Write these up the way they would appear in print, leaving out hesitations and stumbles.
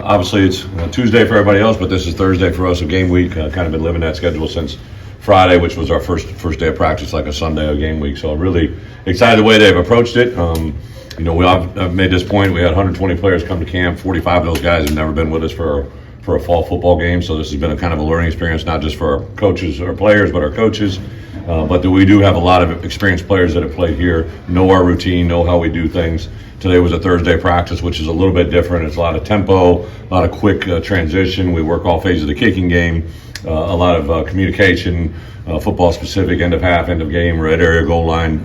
Obviously, it's Tuesday for everybody else, but this is Thursday for us, a game week. Kind of been living that schedule since Friday, which was our first day of practice, like a Sunday, a game week. So really excited the way they've approached it. I've made this point. We had 120 players come to camp. 45 of those guys have never been with us for a fall football game. So this has been a kind of a learning experience, not just for our coaches or players, but our coaches. But we do have a lot of experienced players that have played here, know our routine, know how we do things. Today was a Thursday practice, which is a little bit different. It's a lot of tempo, a lot of quick transition. We work all phases of the kicking game, a lot of communication, football specific, end of half, end of game, red area, goal line,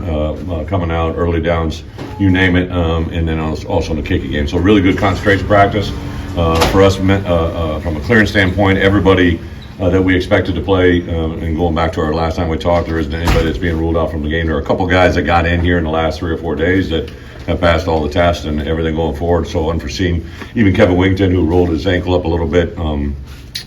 coming out, early downs, you name it, and then also in the kicking game. So really good concentration practice. For us, from a clearance standpoint, everybody that we expected to play, and going back to our last time we talked, there isn't anybody that's being ruled out from the game. There are a couple guys that got in here in the last 3 or 4 days that have passed all the tests and everything going forward, so unforeseen. Even Kevin Wington, who rolled his ankle up a little bit,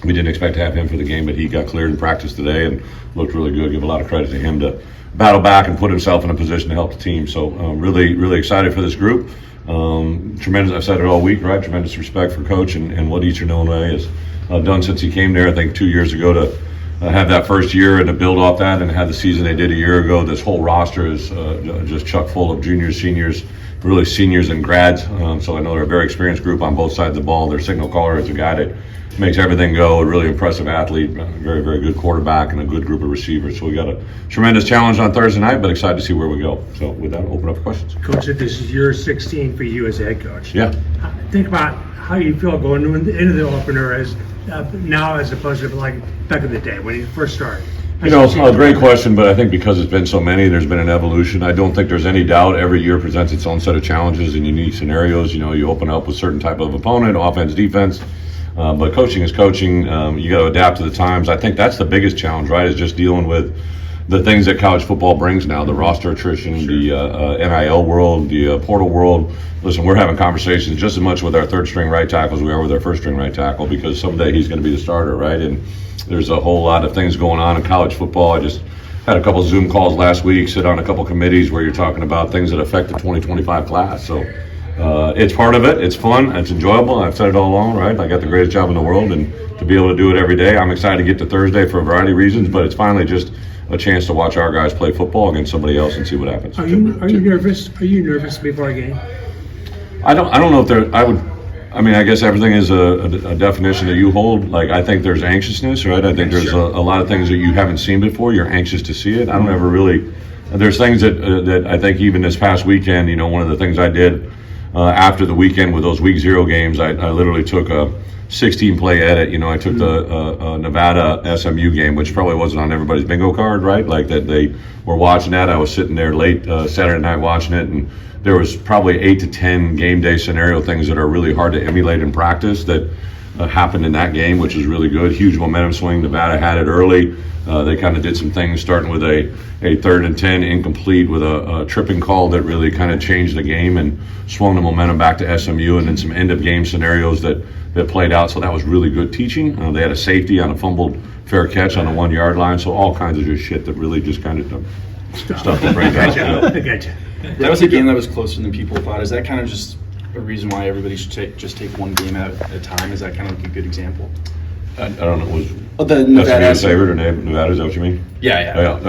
we didn't expect to have him for the game, but he got cleared in practice today and looked really good. Give a lot of credit to him to battle back and put himself in a position to help the team. So really, really excited for this group. Tremendous, I've said it all week, right? Tremendous respect for Coach and what Eastern Illinois has done since he came there, I think 2 years ago, to have that first year and to build off that and have the season they did a year ago. This whole roster is just chock full of juniors, seniors, really seniors and grads. So I know they're a very experienced group on both sides of the ball. Their signal caller is a guy that makes everything go, a really impressive athlete, very, very good quarterback, and a good group of receivers. So we got a tremendous challenge on Thursday night, but excited to see where we go. So with that, I'll open up for questions. Coach, this is year 16 for you as a head coach. Yeah. Think about how you feel going into the opener as now as opposed to like back in the day when you first started. It's a great question, but I think because it's been so many, there's been an evolution. I don't think there's any doubt every year presents its own set of challenges and unique scenarios. You open up with a certain type of opponent, offense, defense. But coaching is coaching. You got to adapt to the times. I think that's the biggest challenge, right? Is just dealing with the things that college football brings now, the roster attrition, the NIL world, the portal world. Listen, we're having conversations just as much with our third string right tackle as we are with our first string right tackle, because someday he's going to be the starter, right? And there's a whole lot of things going on in college football. I just had a couple Zoom calls last week, sit on a couple committees where you're talking about things that affect the 2025 class. So it's part of it. It's fun. It's enjoyable. I've said it all along, right? I got the greatest job in the world, and to be able to do it every day, I'm excited to get to Thursday for a variety of reasons, but it's finally just a chance to watch our guys play football against somebody else and see what happens. Are you nervous? Are you nervous before a game? I don't know if there. I guess everything is a definition that you hold. Like, I think there's anxiousness, right? I think there's a lot of things that you haven't seen before. You're anxious to see it. I don't ever really. There's things that I think even this past weekend, one of the things I did after the weekend with those week 0 games, I literally took a 16-play edit. I took the Nevada SMU game, which probably wasn't on everybody's bingo card, right? Like that they were watching that. I was sitting there late Saturday night watching it, and there was probably 8 to 10 game day scenario things that are really hard to emulate in practice that happened in that game, which is really good. Huge momentum swing. Nevada had it early. They kind of did some things, starting with a 3rd and 10 incomplete with a tripping call that really kind of changed the game and swung the momentum back to SMU, and then some end of game scenarios that played out. So that was really good teaching. They had a safety on a fumbled fair catch on the 1 yard line. So all kinds of just shit that really just kind of stuff that brings out. I got you. That was a game that was closer than people thought. Is that kind of just a reason why everybody should just take one game at a time? Is that kind of like a good example? I don't know. Was the Nevada favorite or Nevada? Is that what you mean? Yeah.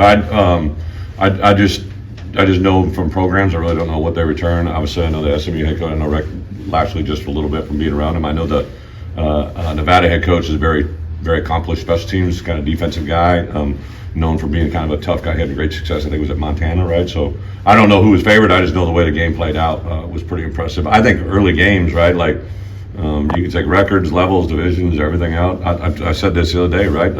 I just know from programs. I really don't know what they return. Obviously, I know the SMU head coach. I know Rick Lashley just a little bit from being around him. I know the Nevada head coach is a very, very accomplished special teams kind of defensive guy. Known for being kind of a tough guy. He had great success. I think it was at Montana, right? So I don't know who was favored. I just know the way the game played out was pretty impressive. I think early games, right? Like you can take records, levels, divisions, everything out. I said this the other day, right?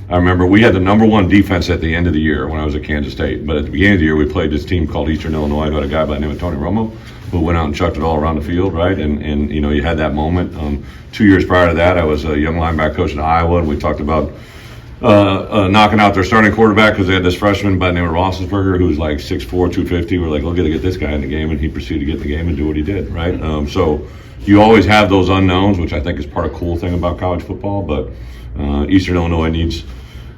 I remember we had the #1 defense at the end of the year when I was at Kansas State. But at the beginning of the year, we played this team called Eastern Illinois, who had a guy by the name of Tony Romo, who went out and chucked it all around the field, right? And you had that moment. 2 years prior to that, I was a young linebacker coach in Iowa, and we talked about knocking out their starting quarterback because they had this freshman by the name of Roethlisberger who's like 6'4", 250. We're like, we're going to get this guy in the game, and he proceeded to get in the game and do what he did, right? So you always have those unknowns, which I think is part of the cool thing about college football. But Eastern Illinois needs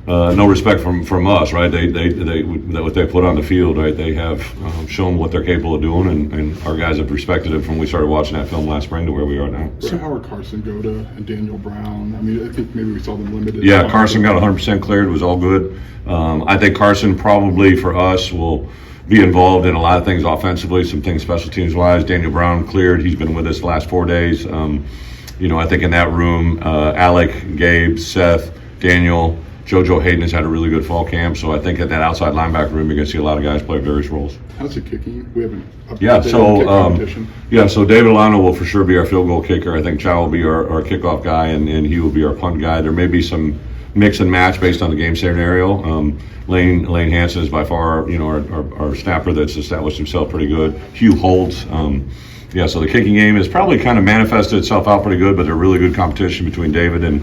no respect from us, right? What they put on the field, right? They have shown what they're capable of doing, and our guys have respected it from when we started watching that film last spring to where we are now. So how are Carson Goda and Daniel Brown? I mean, I think maybe we saw them limited. Yeah, Carson got 100% cleared. It was all good. I think Carson probably for us will be involved in a lot of things offensively, some things special teams wise. Daniel Brown cleared. He's been with us the last 4 days. I think in that room, Alec, Gabe, Seth, Daniel, JoJo Hayden has had a really good fall camp. So I think at that outside linebacker room, you're going to see a lot of guys play various roles. How's it kicking? We haven't. So David Alano will for sure be our field goal kicker. I think Chow will be our kickoff guy, and he will be our punt guy. There may be some mix and match based on the game scenario. Lane Hansen is by far, our snapper that's established himself pretty good. Hugh Holtz. So the kicking game has probably kind of manifested itself out pretty good, but they're really good competition between David and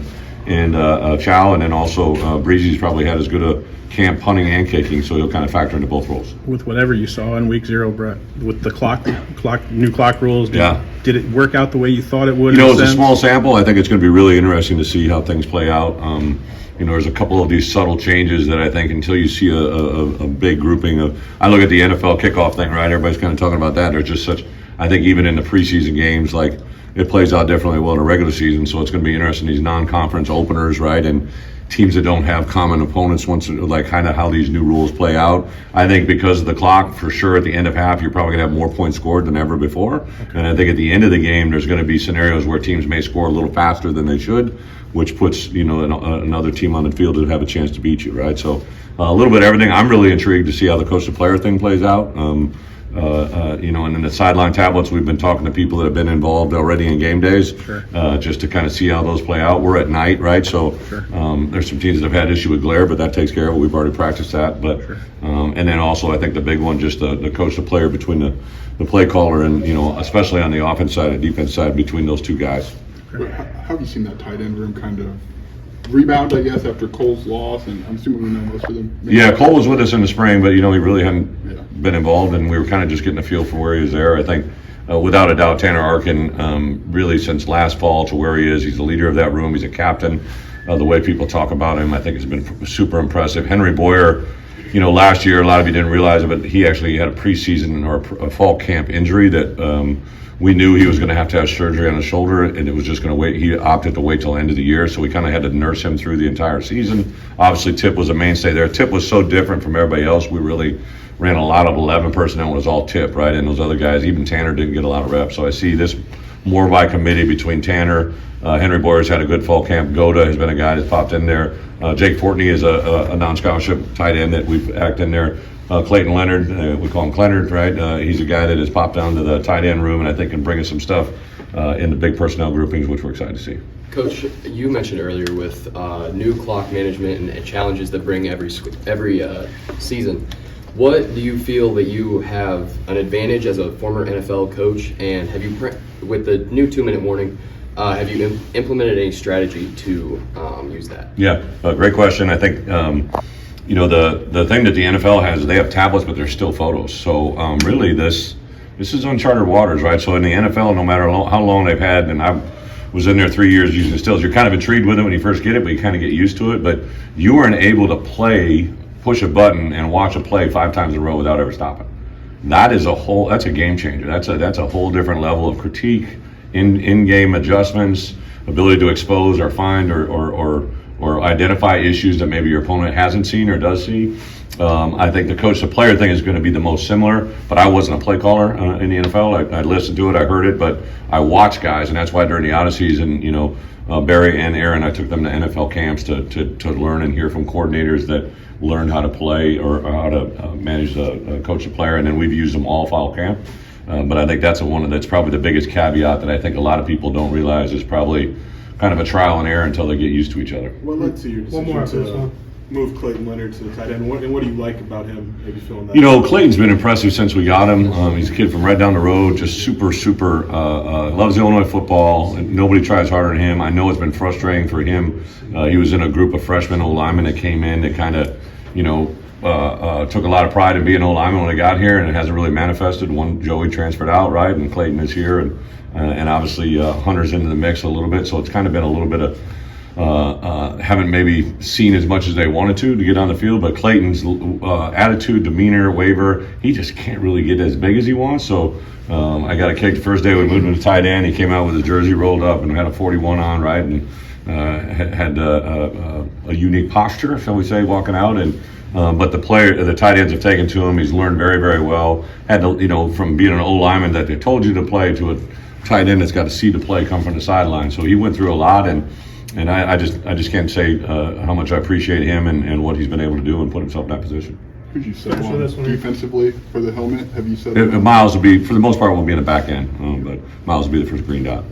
Chow, and then also Breezy's probably had as good a camp punting and kicking, so he'll kind of factor into both roles. With whatever you saw in week 0, Brett, with the new clock rules, did it work out the way you thought it would? It's a small sample. I think it's going to be really interesting to see how things play out. There's a couple of these subtle changes that I think until you see a big grouping of, I look at the NFL kickoff thing, right? Everybody's kind of talking about that. There's just such, I think even in the preseason games, like it plays out differently well in the regular season. So it's going to be interesting, these non-conference openers, right? And teams that don't have common opponents, once like kind of how these new rules play out. I think because of the clock, for sure at the end of half, you're probably going to have more points scored than ever before. Okay. And I think at the end of the game, there's going to be scenarios where teams may score a little faster than they should, which puts another team on the field to have a chance to beat you, right? So a little bit of everything. I'm really intrigued to see how the coach to player thing plays out. And in the sideline tablets, we've been talking to people that have been involved already in game days, just to kind of see how those play out. We're at night, right? So there's some teams that have had issue with glare, but that takes care of it. We've already practiced that. But and then also I think the big one, just the coach to player between the play caller and especially on the offense side and defense side between those two guys. How have you seen that tight end room kind of rebound, I guess, after Cole's loss? And I'm assuming we know most of them. Yeah, Cole was with us in the spring, but he really hadn't been involved, and we were kind of just getting a feel for where he was there. I think, without a doubt, Tanner Arkin, really since last fall to where he is, he's the leader of that room. He's a captain. The way people talk about him, I think, has been super impressive. Henry Boyer, last year, a lot of you didn't realize it, but he actually had a preseason or a fall camp injury that we knew he was going to have surgery on his shoulder, and it was just going to wait. He opted to wait till the end of the year, so we kind of had to nurse him through the entire season. Obviously, Tip was a mainstay there. Tip was so different from everybody else. We really ran a lot of 11 personnel. It was all Tip, right? And those other guys, even Tanner didn't get a lot of reps. So I see this more by committee between Tanner. Henry Boyer's had a good fall camp. Goda has been a guy that's popped in there. Jake Fortney is a non-scholarship tight end that we've acted in there. Clayton Leonard, we call him Cleonard, right? He's a guy that has popped down to the tight end room and I think can bring us some stuff in the big personnel groupings, which we're excited to see. Coach, you mentioned earlier with new clock management and challenges that bring every season. What do you feel that you have an advantage as a former NFL coach, and have you, with the new 2-minute warning, have you implemented any strategy to use that? Yeah, great question. I think the thing that the NFL has is they have tablets, but they're still photos. So really, this is uncharted waters, right? So in the NFL, no matter how long they've had, and I was in there 3 years using stills, you're kind of intrigued with it when you first get it, but you kind of get used to it. But you weren't able to push a button and watch a play 5 times in a row without ever stopping. That's a game changer. That's a whole different level of critique, in-game adjustments, ability to expose or find or identify issues that maybe your opponent hasn't seen or does see. I think the coach to player thing is going to be the most similar, but I wasn't a play caller in the NFL. I listened to it, I heard it, but I watched guys, and that's why during the Odysseys and Barry and Aaron, I took them to NFL camps to learn and hear from coordinators that learned how to play or how to manage the coach to player, and then we've used them all fall camp. But I think that's that's probably the biggest caveat that I think a lot of people don't realize is probably kind of a trial and error until they get used to each other. What led to your One more decision to move Clayton Leonard to the tight end? And what do you like about him, maybe filling that? Clayton's been impressive since we got him. He's a kid from right down the road, just super loves Illinois football. Nobody tries harder than him. I know it's been frustrating for him. He was in a group of freshman O-linemen that came in that kind of, took a lot of pride in being O-lineman when they got here, and it hasn't really manifested. Joey transferred out, right, and Clayton is here, and obviously Hunter's into the mix a little bit, so it's kind of been a little bit of haven't maybe seen as much as they wanted to get on the field. But Clayton's attitude, demeanor, waiver, he just can't really get as big as he wants. So I got a kick the first day we moved him to tight end. He came out with his jersey rolled up and had a 41 on, right, and had a unique posture, shall we say, walking out. And but the tight ends have taken to him. He's learned very, very well. Had to, from being an old lineman that they told you to play to a tight end that's got to see the play come from the sideline. So he went through a lot, and I just can't say how much I appreciate him and what he's been able to do and put himself in that position. Who'd you settle on this one- defensively for the helmet? Have you settled on? Miles will be, for the most part, will be in the back end, but Miles will be the first green dot.